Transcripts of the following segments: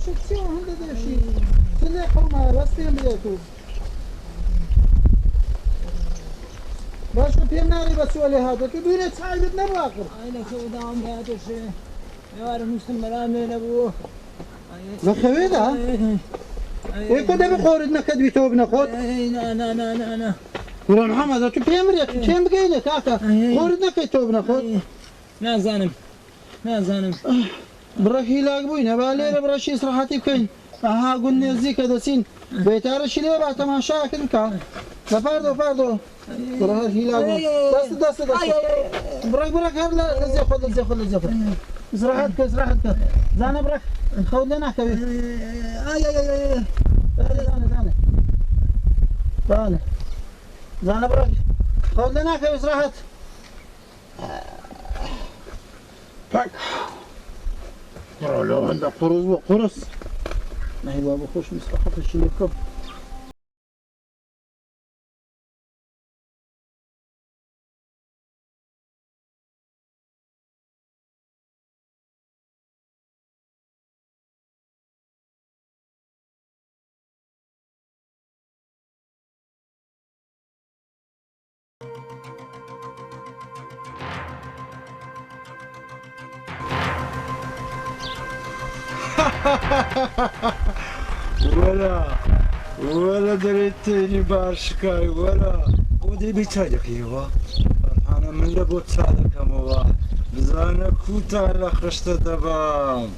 شو هذا شيء سلي حوما بس فين بديتو باش فين ناري بس ولا هذا تدوني تصايبنا بواقر انا شو دام هذا الشيء يا ولد مسلم ملامين ابوه ما خويدا ويكون بخورنا كدوي توبنا خود انا ولا محمد تو فين مريت فين بقينا كاكا خورنا كي توبنا خود ما زانم بركي لاقبوينا بالي برشي صراحتي كاين ها قلنا زي كذا سين بيتار شلي بعد تماشا كذا فاردو برا هي لاقبو دس برك هلا زي خذ زراحتك زانا برك خذ لنا كبير اي زانا برك خذ لنا كبير زراحت باك لو عندك قرص ما هي بابا خوش مصلحة الشيء يكب ولا دريتني بارشكاي ولا ودي بيتاجك يوا انا من لبو تساعدك اموا بزانا كوتا على خرشت دبام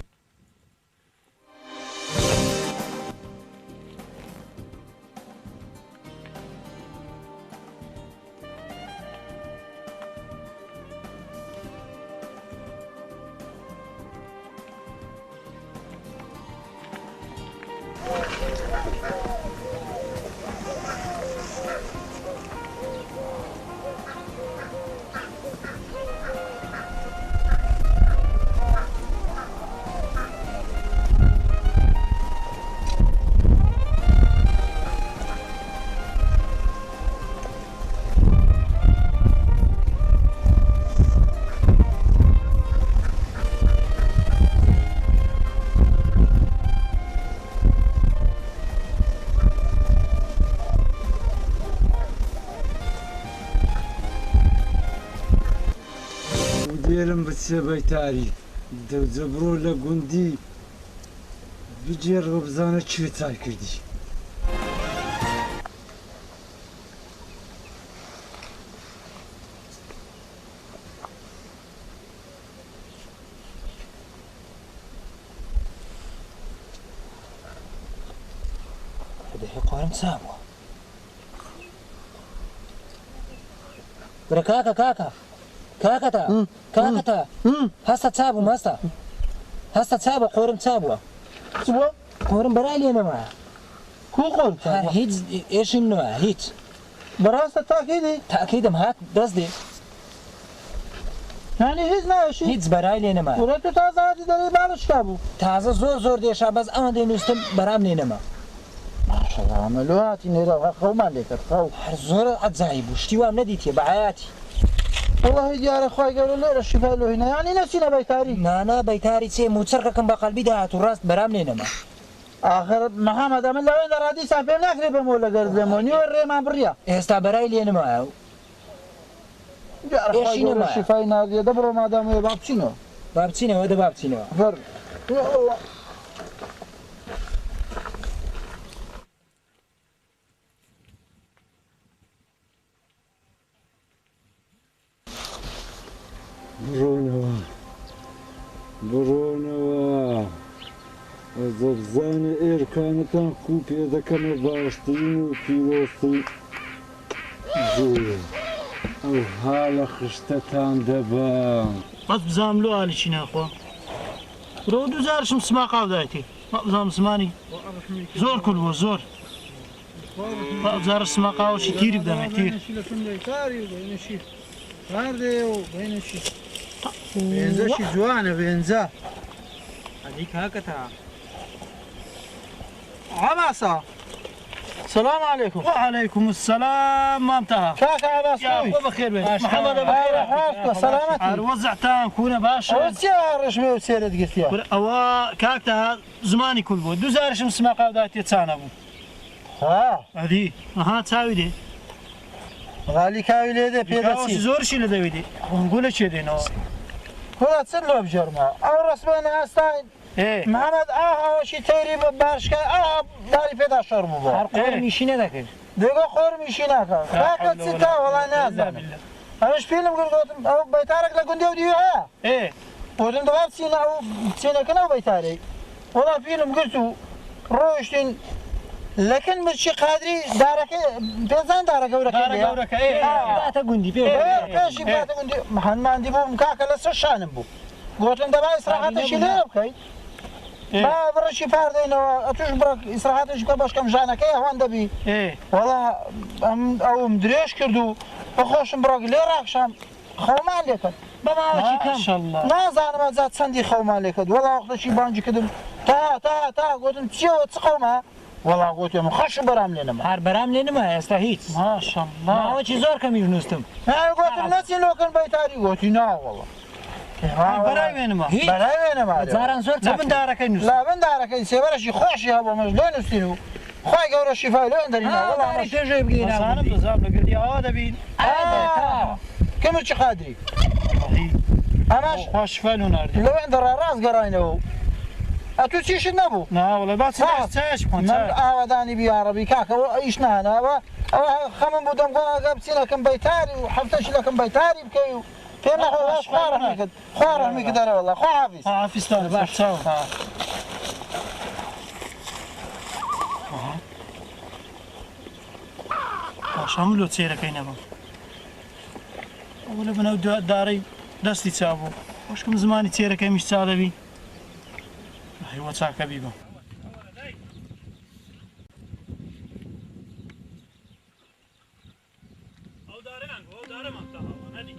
ديرم بتسبيتاري دو زبرو لقندي بجير غبزانة شويتاي كردي هذا حقارم سامو كاكا هسه تسابو ماستا هسه تسابو قورم تسابو سوا قورم برايلي انا معاه كو قول هيت ايش انه هيت براسة تأكيد هات قصدي يعني هيزنا شيء هيت برايلي انا معاه ورتو تازه هادي داري بالش كابو تازه زور دي شاباز اما دي نستم برام لينا ما ما شاء الله عملواتي نيرا خو ما ليك خو زور اتزايب وشتيوام نديتي بعياتي والله ديار اخوي قالوا لي الشفاء له هنا يعني نسينا بيتاري نا بيتاري تسي متسرقكم بقلبي دهات وراس برام لينا ما اخر محمد امل لو ان رادي سافر ناكل بمولا قرزموني وري ما بريا استا برايلي انا معاه ديار اخوي الشفاء نادي دبروا ما دام بابتشينو وده بابتشينو فر يا الله برونوا زبزان إركانتان كوبي ذكر باشتين وكيلوستين زين أو حال خشتتان دبان بس بزاملو على شيء أخوة رودو زارشم سما قاودايتي ما بزام سماني زور كله زور ما زار سما قاوش كتير بدنا كتير بينزا شي جوانه بينزا هذيك هكذا عباسة السلام عليكم. وعليكم السلام مامتها. كاك عباس يا خوي. أخو بخير بيت. محمد بخير. حالك سلامتي. وزعتان كونا باشا. وسي رشمي وسيرت قلت يا. أو كاكتا زماني كل بود. دوزارش مسمع قاودات يتسانبو. ها. هذه. أها تساوي دي. غالي كاوي ليدي كاوش بيدسي. زور شيء لدوي دي. ونقول شيء دي نو. كلها تسلو بجرمه. أو رسمنا أستاين. إيه. محمد وشي تيري بارشكا داري فيدا شربو بو. هر میشینه دکه دیگه خور میشینه که. فقط ستا والله نازم. همش فیلم قلتم أو بيتارك لقندي وديها. إيه. قلتم دوام سينا أو سينا كنا بيتاري. والله فيلم قلتو روشتين لكن مش قادري دارك بيزان دارك ورك. دارك ورك إيه. تا گوندی ايش يبغى تقولي محن ما عندي بو مكاكل لسه شانم بو. قلتم دابا استراحة شي لا بكاي. ما برشي فاردينا اتوش برك استراحة شي باش كم جانا كي هون دبي. إيه. والله او مدريش كردو بخوش برك لي راكشام خو مالك. ما شاء الله. ما زعما ما زاد سندي خو مالك والله وقت شي بانجي كدم تا قلتم تشيو تقوما والله قلت يوم خش برام لنا هر برام لنما استا هیچ ما شاء الله. ما چی زور کمی نوستم انا قلت نسي لو كان بيتاري قلت نا والله براي وين ما. براي وين ما زاران زور زبن دارك إنه. لا من دارك سيبرا شي خوش يا ابو مجدون نستنو خوي قورا الشفاء لو عندنا والله داری پیش بگیرم أنا بزاب لقدي هذا بين. كم تشي قادري اماش خوش فلو ناردي. لو عند الراس قراينه اتو تشيش نبو لا والله بس تاش كون من اوداني بي عربي كاكا ايشنا انا خمن بودم قابسينا كم بيتاري وحفتش لكم بيتاري بكيو كيما هو خوارح مقدر والله خو حافظ حافظ تاني باش تساوي. شاملو تسيرك كاينه ولا بنو داري دستي تسابو واش كم زماني تسيرك مش تسالبي ايوا تساك بيبا او داران او دار ما تاع هذه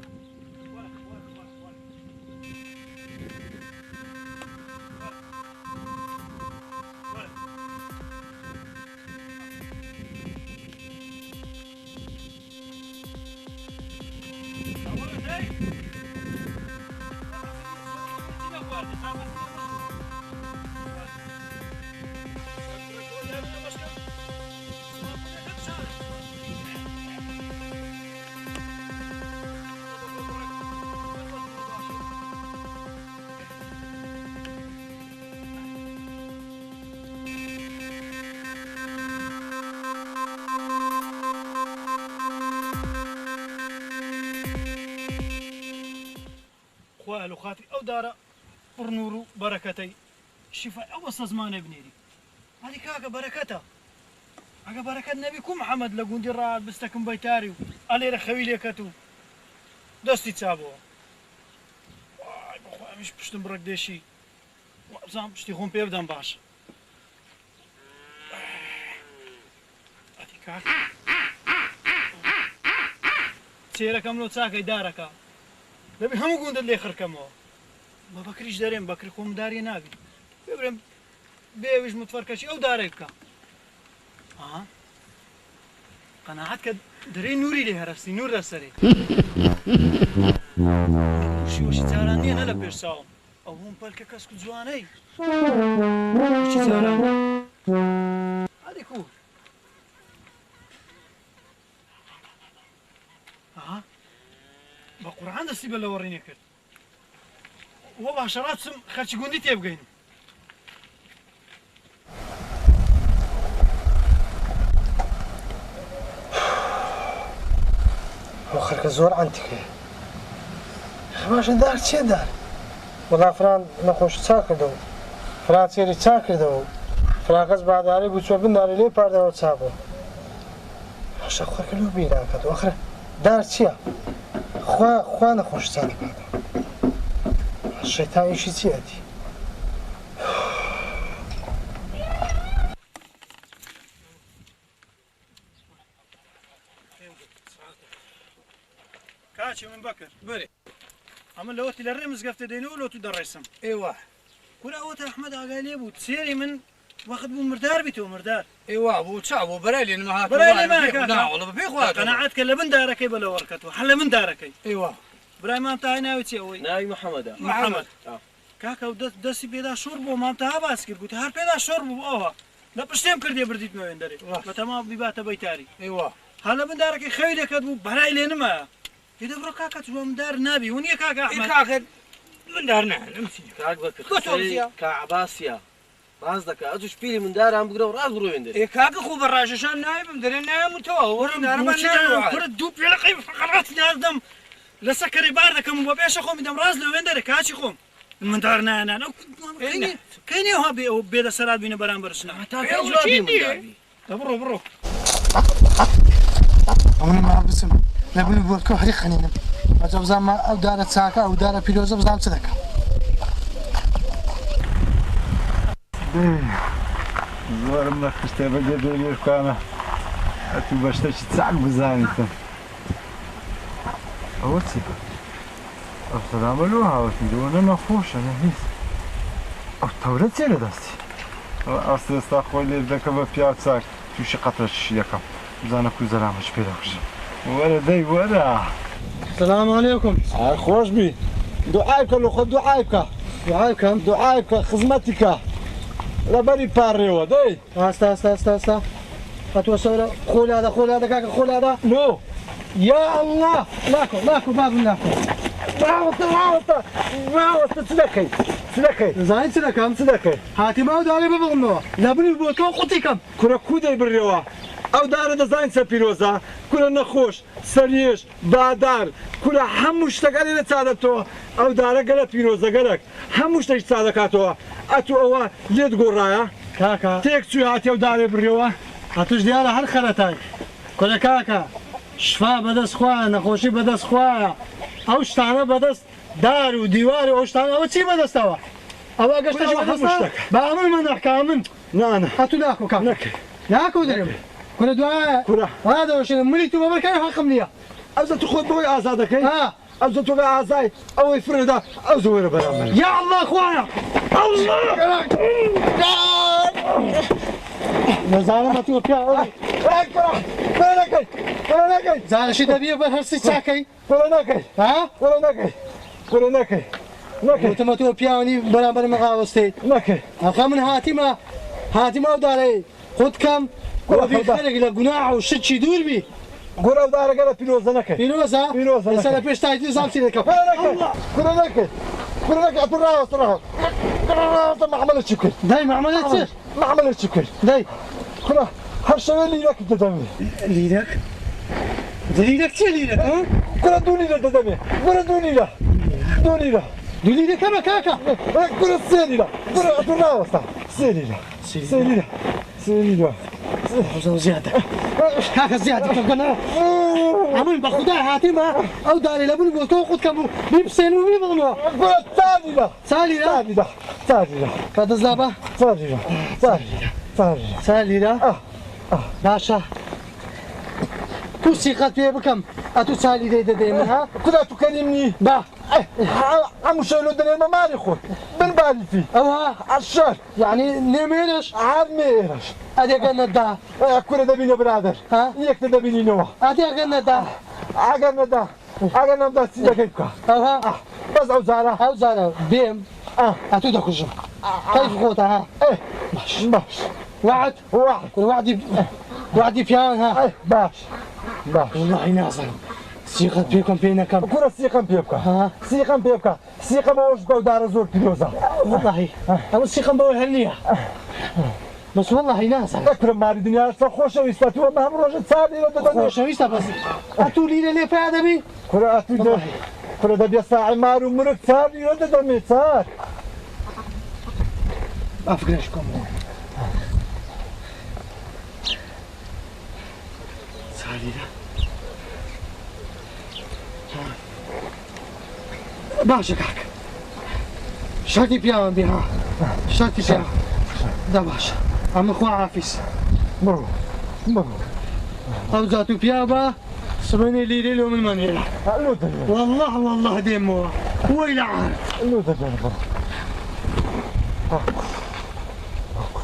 خوالو خاطري او دارا برنورو بركتي شفاء او زمان ابنيري هذه كاكا بركتها اجا بركه نبيكم محمد لقوندي راه بستكم بيتاري علي رخوي ليكتو دستي تسابو واي بخوا مش بشتم برك دشي وابزام بشتي خون بيبدم باش هذه كاكا سيرك املو تساكي دارك دبي هم قوند اللي خركمو ما بكريش دارين بكركم داري نابي بيبرم بيوش متفركشي او داريبكا قناعتك دري نوري لي هرستي نور دسري وشي تاراني انا لبيرساو او هم بالك كاسكو زواني وشي تاراني هذه كول بقرآن دستي بلا وريني كرت والله شرات سم خرج قندي تيبقين وخرك زور عندك باش دار شي دار والله فران نخوش ساكر دو فران سيري ساكر دو فران قز بعد علي بوشو بنداري لي بارده وتسابو باش اخوك لو بينا كدو اخر دار شي خوا نخوش ساكر دو الشيطان يشي سيادي كاتشي من بكر بري اما لو تلرمز قفت دينو لو تدرسم ايوه كل اوت احمد قال لي تسيري من وقت بو مردار بيتو مردار ايوا بو تشابو برالي ما برالي ما كاكا لا والله في خوات قناعتك من دارك بلا وركته حل من دارك ايوا براي ما انت هنا وتسوي ناوي محمد محمد كاكا دسي بيدا شربو ما انت باس كر قلت هر بيدا شربو اوها لا بشتم كردي برديت ما يندري تمام بيبات بيتاري ايوا هلا من دارك خيدك ابو براي لينما اذا برو كاكا تو من دار نبي وني كاكا احمد كاكا من دارنا نمشي كاك بك كعباسيا قصدك ادوش بيلي من دار عم بقرا راس برو يندري اي كاكا خو براششان نايب مدري نايم متو ورنا ربنا كرد دوب يلقي فقرات نادم لسكري باردك مو بيش اخو مدام راس لو ويندري كاتشي خو من دارنا انا كاين هو بيد سراد بين برامبرشنا برو أنا ما بسم لابد بوركو حريق خنينم أجاب ما أو دارة ساكا أو دارة بيلوزة بزام صدقة زورم نخشته بجد بير كامه أتو باشتش تسعق بزانيتم أوتي أفترام لوها وتدون نخوش أنا هيس أفتورة تيرا دستي أصل استخوي لي ذاك بفيات ساك توش قطرش يكم زانا كوزرامش بيداكش ورا داي ورا السلام عليكم خوش بي دعائك لو خذ دعائك خدمتك لبري باريو داي استا أتوصل خول هذا كاكا خول هذا نو يا الله لاكو باب لاكو معوض سلكي زين سلكي هاتي ما داري ببغنوا لابني بوتو قطيكم كنا كودي بالروا او دار دزاين سبيروزا كنا نخوش سريش بادار كنا هموش تقالي لتساعدتو او دار قلت بيروزا قلت هموش تساعدكاتو اتو او ليد قرايا كاكا تيكسو هاتي او دار بالروا هاتوش ديالا هر خلتاي كل كاكا شفا بدس خوايا نخوشي بدس خوايا او شتانه بدس دار وديوار او شتانه او چی بدس توا او اگشت شو هموشتك بعمل من احكام نانا هاتو لاكو كاكا لاكو دريم كل دعاء كرة هذا وش مليتو ببركاي حقم ليا أبزت تخوض بوي آزادك أبزت توقع آزاي أو يفردا أو زوير برامر يا الله اخوانا الله نزال ما توقع زال شي دبي بهرسي ساكي نكي وتما تو بياني برامر مغاوستي نكي اخا من هاتما وداري خذ كم وفي خرق لقناع وشت شي دور بي قرا ودار قال بيروزا نكي بيروزا سنه بيش تايتي زامتي لك قرا نكي اعطوا راس ما عملت شكل داي ما عملت شكل داي قرا هالشيء اللي لك تدمي دليلك ها قرا دوني لا تدمي قرا دوني لا كما كاكا قرا سيري لا قرا اعطوا راس سيري لا زيادة كاكا زيادة كنا عمل بخدها هاتما او داري لابن بوتو خد كم بيبسين وبيبغنوا قرا سالي لا كذا زلابة سالي لا باشا كوسي قد بكم اتو سالي دي منها كنا تكلمني با عمو شايلو دنيا ما مالي خو من بالي فيه اوها عشان يعني نميرش عميرش ادي قلنا دا كنا دبيني برادر يك دبيني نوا ادي قلنا دا عقلنا دا سيدا كيفك اوها بس اوزارة بيم اتو دا كجم كيف خوتها باش وعد وعدي بيان ها باش والله نازل سيقا بيكم بينكم كرة سيقا بيبكا سيقا بوش بقى دار زور بيوزا والله أنا سيقا بوي هنية بس والله نازل أكرم ماري دنيا خوشة ويستاتوا ما هم روجة صادي خوشة ويستا بس أتولي لي في أدبي كرة أتولي كرة دبي ساعي مارو مرك صادي ودمي صار أفكرشكم سالي باشا كاك شرطي بيان بها شرطي بيان ده باشا عم اخوة عافيس مرو او ذاتو بيابا سمعني لي ليلو من منيلة والله ديمو هو إلى عارف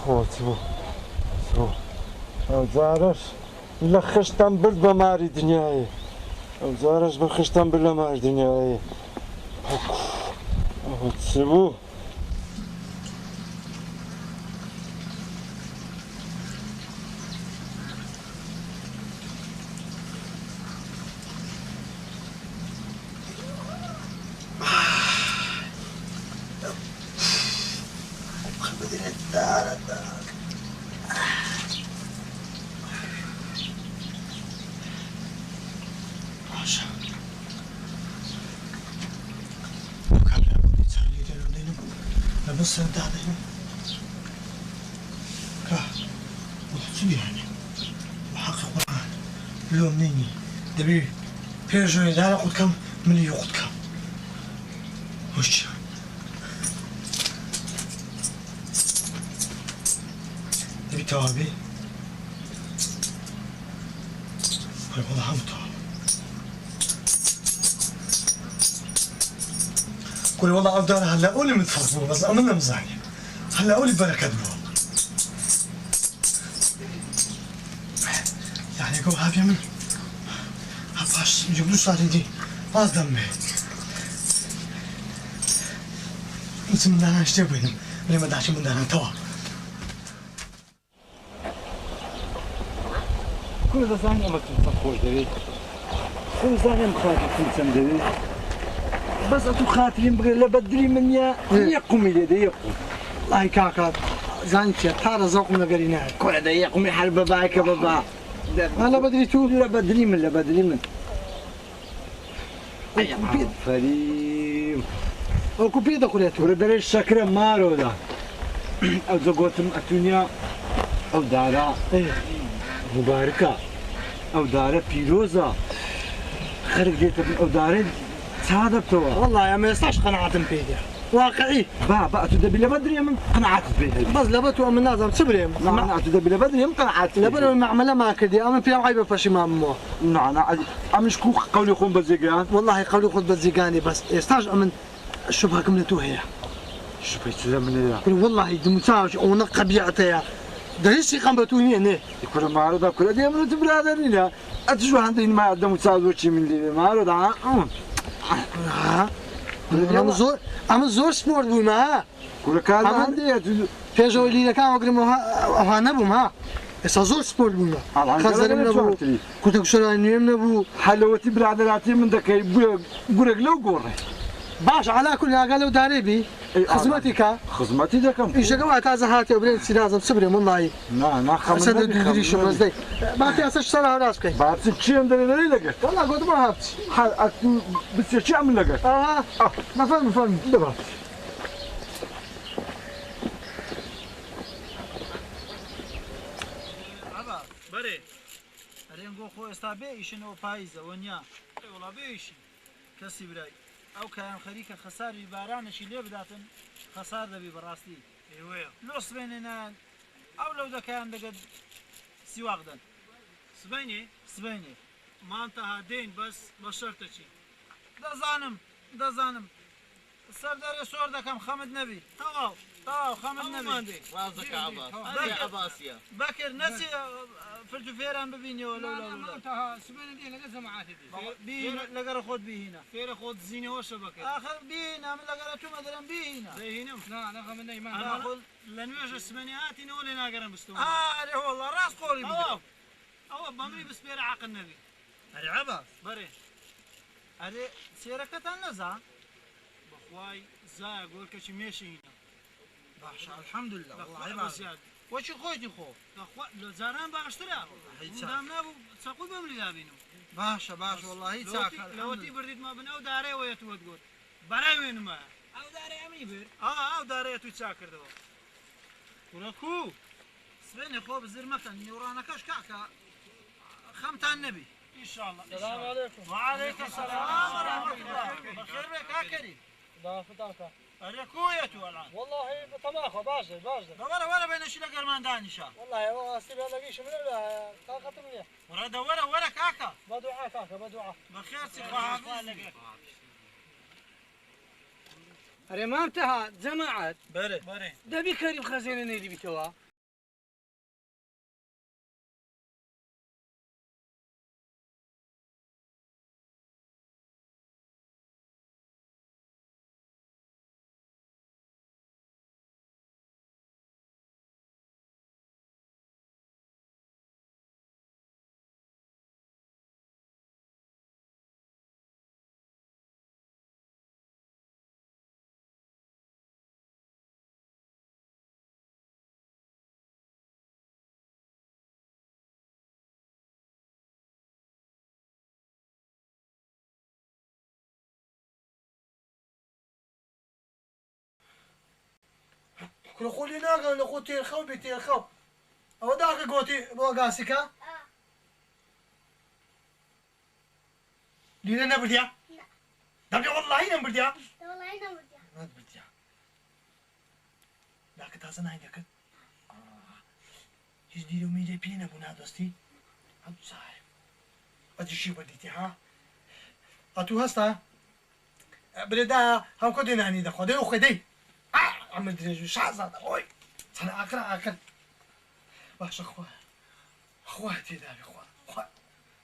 خۆت بوو ئەو جارەش لە خشتم برد بە ماری دنیایە ئەو جارەش بە خشتم برد لە ماری دنیایە ئەوە چ بوو؟ بس دادين كا وحسو يعني وحقق القرآن اليوم نيني دبي بيرجو يدار قد كم من يقد كم وش دبي توابي قال والله هم تواب قولي والله أبدال هلا قولي متفضلوا بس أمنا مزعني هلا قولي بركة بو يعني قو هابي من هباش جبلو صاري دي باز دمي مثل من دانا اشتي بينهم اللي ما داعش من دانا توا كل ذا زاني أمك تنصفوش داري كل زاني أمك تنصفوش داري بس أتو خاطرين بغير لا بدري من يقوم يدي يقوم الله كاكا زانتي ترى ذوق من قريناه كل هذا يقوم يحارب باباك بابا هلا بدري تو لا بدري من فريم او كوبيدا كوليتو ولا دري الشكرة مارو دا أو زوجتم الدنيا أو دارا مباركة أو دارا بيروزا خرج ديت أو دارا هذا بتوع والله يا ما يصلحش قناعة بيدي واقعي بقى تدبي لا بدري من قناعات بيه بس لبتو من نازم صبريم نعم تدبي لا بدري من قناعات لبنا المعملة ما كدي أما فيها عيبة فشي ما مو نعم أم شكوك قولي خون بزيقان والله قولي خذ بزيقاني بس يستاج من الشبهة كملتو هي شو بيتزا من كل والله دمتاج ونقى بيعتيا دريسي قنبتوني هنا يكون ما عرض كل دي من تبرادرنا أتشو عندي ما عندهم تساوي من اللي ما عرض أما زور سبورت بوي ما كل كان عندي فيجو اللي كان وقرم ها نبو ما إسا زور سبورت بوي ما خزر نبو كنت أقول نيم نبو حلوتي برادراتي من ذاك يقولك لو قوري باش على كل قالوا داربي خدمتي ذاك إيش قوة تازهاتي وبرين سينازم صبري والله نا خمس أسد الدري شو مزدي ما في أساس صار راسك بعرف شيء عندنا لقيت والله قلت ما هبت بس شيء عمل لقيت ما فهم دبا بري رينغو خو استابي شنو فايزه ونيا اي والله بيش كسي براي او كان خريكه خساري بارانشي ليه بداتن خسار ذبي براستي ايوه لوس بيننا او لو ده كان دقد سواقدن سبيني ما انتهى دين بس بشرتشي ده زانم السردار يسور ده كم خمد نبي طاو خمد نبي رازك عباس هذه عباسية بكر نسي فرتو فيران ببيني ولا ما انتهى سبين دي لقى سمعاتي بي لقى خود بي هنا فير خود زيني وش بكر اخر بي هنا من لقى تو مثلا بي هنا زي هنا لا لا خمن ما انا اقول لنوج السمنيات نولي ناقرن بستو اري والله راس قولي او بمري بس بير عقل النبي اري عباس بري اري سيركة النزا بخواي زا اقول كشي ماشي هنا باشا الحمد لله والله عباس وش خويتي خو لو زاران باغشترا ودام نابو تساقو بملي دابينو باشا والله يتساك لو تي برديت ما بن او داري ويتو تقول براي وين ما او داري امني بير او داري تو تساكر دو وركو سبيني خو بزر مكان نورانا كاش كعكا خمتان النبي ان شاء الله السلام عليكم وعليكم السلام ورحمه الله بخير بك هكذا لا فتاكا ركويته الان والله طماخه باجر ولا بين شي لقرمان دانشا والله والله سيبها لاقيش من طاقه منيح ولا كاكا بدعاء كاكا بدعاء بخير سيخا أري ما انتهى جماعات بري دبي كريم خزينة نيدي بتوا كل خولي ناقل لقوتي الخو بيتي الخو أو داك قوتي بوغاسكا لينا نبرديا دابي والله نبرديا والله نبرديا نبرديا داك تازن هيدك يجديرو ميدي بينا بنا دوستي عبد صاحب أتشي بديتي ها أتو هستا بريدا هم كدينا هني ده خدي وخدي عم ادري شعزة اوي انا اكل باش اخواتي دابي اخوات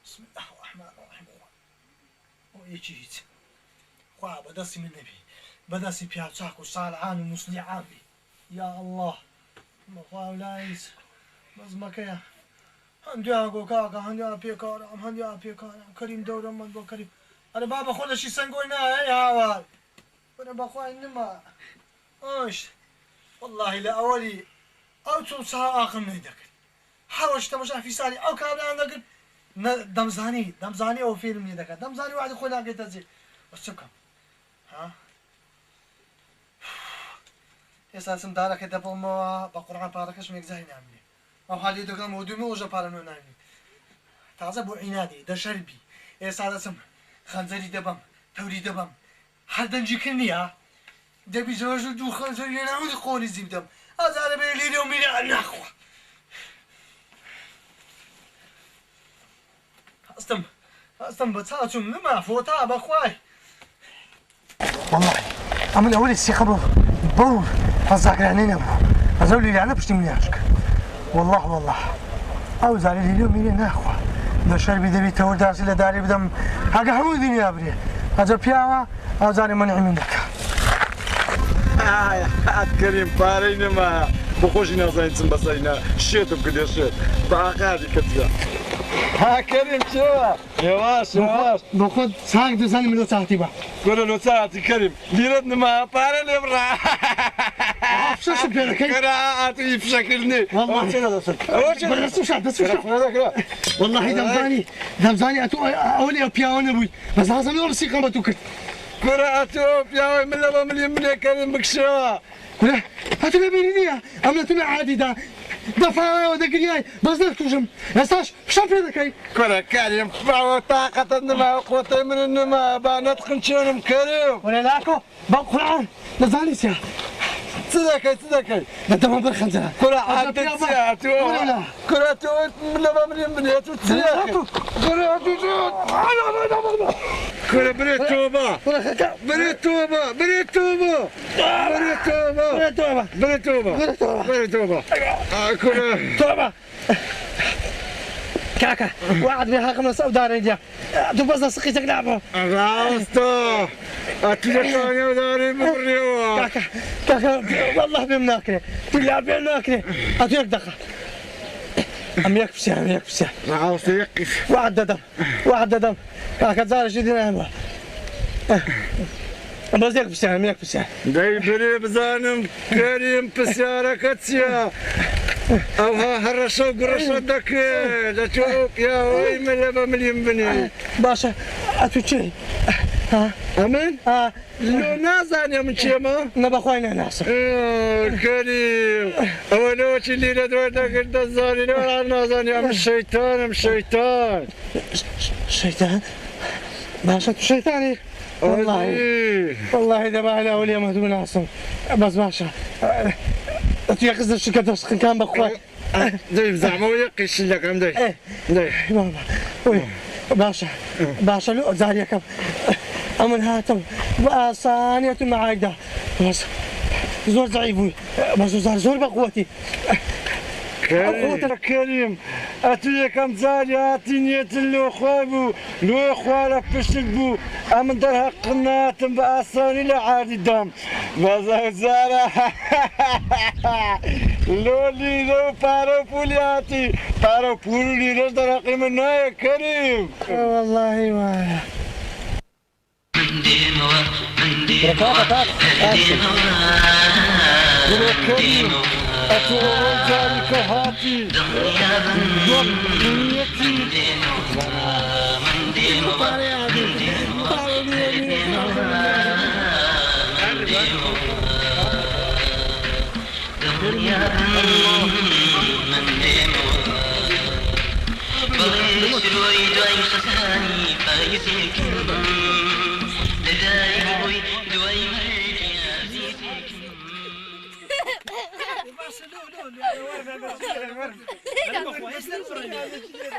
بسم الله الرحمن الرحيم ويجيت خوا بدسي من النبي بدسي بياتشاك وصالعان ومسلي عامي يا الله ما خاولايس بس ما كيا هندي اقو كاكا هندي ابيكارم هندي ابيكارم كريم دورم من كريم انا بابا خودش سنگوینا هی هوال انا بخوای نما ايش والله لا اولي او تو ساعه اخر نيدك حاولت تمشي في سالي او كابل عندك دمزاني او فيلم نيدك دمزاني واحد خونا قلت زي وشكم ها اساسا دارك دبل ما بقران باركش ميك زين عملي او حالي دغه مودمي وجا بارنو نايمي تازه بو عنادي ده شربي اساسا خنزري دبم توري دبم حدنجي كنيا دبي زوج دو خنزري نعود قولي زبدم هذا بيلي يوم الى نخوه استم بتاعتم ما فوتا بخواي والله عمل اول السيخه بور فزاك يعني ابو ازولي لي انا بشتي من ياشك والله او زاري اليوم الى نخوه ده شربي دبي تور دارسي لداري بدم هاگه همو دنیا بری اجا پیاوا اوزاری منعی منك كريم بارينا ما بخوش نازين بسينا شيتم كده شيت باقادي كتير ها كريم شو يواش بخود ساق دوزاني ملو ساعتي با قول له ساعتي كريم ليرتنا ما بارينا برا شو بيرك قراءة يفشكلني والله بس وش والله دمزاني اولي بياون ابوي بس هذا من الرسيقه ما توكل قراءته بياوي من لما من كريم بكشوا كله هاتوا بيني عملتنا عادي ده دفعه ودقنياي بس نكتوجم يساش شوف هذاك كره كريم فاو طاقة النماء وقوة من النماء بانات خنشونم كريم ولا لاكو بقران نزالي سيا تذكر انت ما بالخنزره كره عدت ساعته كره توت من لما من يتو تذكر كره توت كره بريتوبا كره توبه كاكا واحد من هاكم السوداني دي تبص سقيتك لعبه راستو اتلقاني وداري بريوا كاكا والله بمناكله تلعب بمناكله اتيك دقه عم يكفي راستو يقف واحد دم كاكا زار جدينا بس يكفي عم يكفي داي بري بزانم كريم بسيارة كتسيا او ها هرشو قرشو دك لا تشوف يا وي مليون بني باشا اتوشي ها امين لو نازان يا منشيما نبا خوينا ناس كريم اولوش اللي ندور دك الدزاني نور نازان يا الشيطان باشا شيطاني والله دابا على اولياء مهدوم ناصر بس باشا يا قصد الشركة كان بخوات دايب زعما ويقيش لك عم دايب ماما وي باشا لو زاريا كم امن هاتم وصانية معايدة بس زور ضعيف بس زور بقوتي كريم اتي كم زاري اتينيت لو خوابو لو خوالك بشلبو امن درها قنات بأصاني لعادي دم بزارة لولي لو بارو بولياتي بارو بولي لو درها قيمنا يا كريم والله ما كريم أتوقع ذلك هاتي بس